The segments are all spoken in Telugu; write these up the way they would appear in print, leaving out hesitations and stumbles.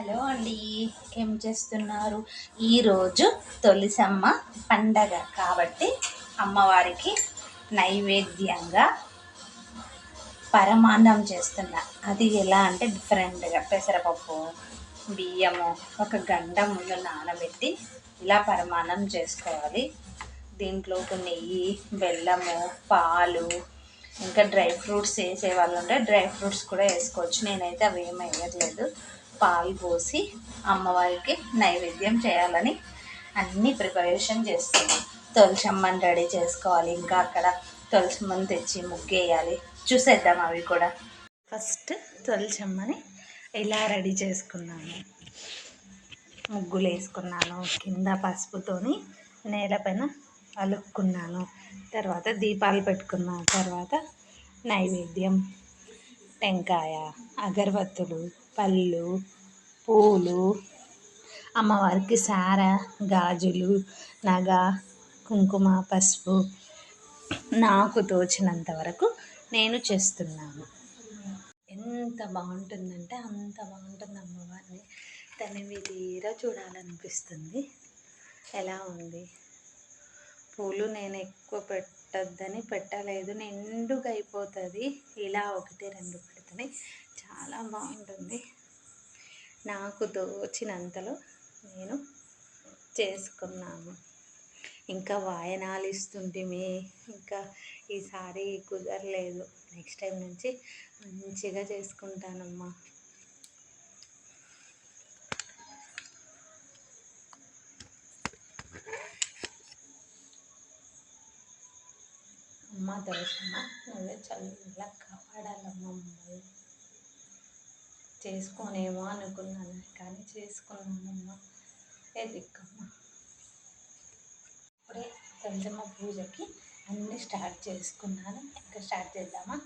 హలో అండి, ఏం చేస్తున్నారు? ఈరోజు తొలిసమ్మ పండగ కాబట్టి అమ్మవారికి నైవేద్యంగా పరమాన్నం చేస్తున్నా. అది ఎలా అంటే డిఫరెంట్గా పెసరపప్పు, బియ్యము ఒక గంట ముందు నానబెట్టి ఇలా పరమాన్నం చేసుకోవాలి. దీంట్లోకి నెయ్యి, బెల్లము, పాలు, ఇంకా డ్రై ఫ్రూట్స్ వేసే వాళ్ళు ఉంటే డ్రై ఫ్రూట్స్ కూడా వేసుకోవచ్చు. నేనైతే అవి ఏమి వేయట్లేదు. పాలు పోసి అమ్మవారికి నైవేద్యం చేయాలని అన్నీ ప్రిపరేషన్ చేస్తున్నాం. తులసమ్మని రెడీ చేసుకోవాలి, ఇంకా అక్కడ తులసమ్మని తెచ్చి ముగ్గేయాలి. చూసేద్దాం అవి కూడా. ఫస్ట్ తులసమ్మని ఇలా రెడీ చేసుకున్నాను. ముగ్గులు వేసుకున్నాను, కింద పసుపుతోని నేలపైన అలుక్కున్నాను. తర్వాత దీపాలు పెట్టుకున్నాను. తర్వాత నైవేద్యం టెంకాయ, అగరబత్తులు, పళ్ళు, పూలు, అమ్మవారికి సార, గాజులు, నగ, కుంకుమ, పసుపు నాకు తోచినంత వరకు నేను చేస్తున్నాను. ఎంత బాగుంటుందంటే అంత బాగుంటుంది. అమ్మవారిని తనివి తీరా చూడాలనిపిస్తుంది. ఎలా ఉంది? పూలు నేను ఎక్కువ పెట్టద్దని పెట్టలేదు, నిండుగా అయిపోతుంది. ఇలా ఒకటి రెండు పెడితేనే చాలా బాగుంటుంది. నాకు తోచినంతలో నేను చేసుకున్నాను. ఇంకా వాయనాలు ఇస్తుంటిమి, ఇంకా ఈసారి కుదరలేదు. నెక్స్ట్ టైం నుంచి మంచిగా చేసుకుంటానమ్మా. అమ్మ తులసమ్మ, నువ్వే చల్లగా కాపాడాలమ్మ మమ్మల్ని. చేసుకోనేమో అనుకున్నాను కానీ చేసుకున్నానమ్మా. ఎదిక్కమ్మ. ఇప్పుడే తులసమ్మ పూజకి అన్నీ స్టార్ట్ చేసుకున్నాను. ఇంకా స్టార్ట్ చేద్దామా?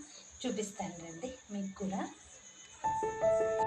చూపిస్తాను రండి మీకు కూడా.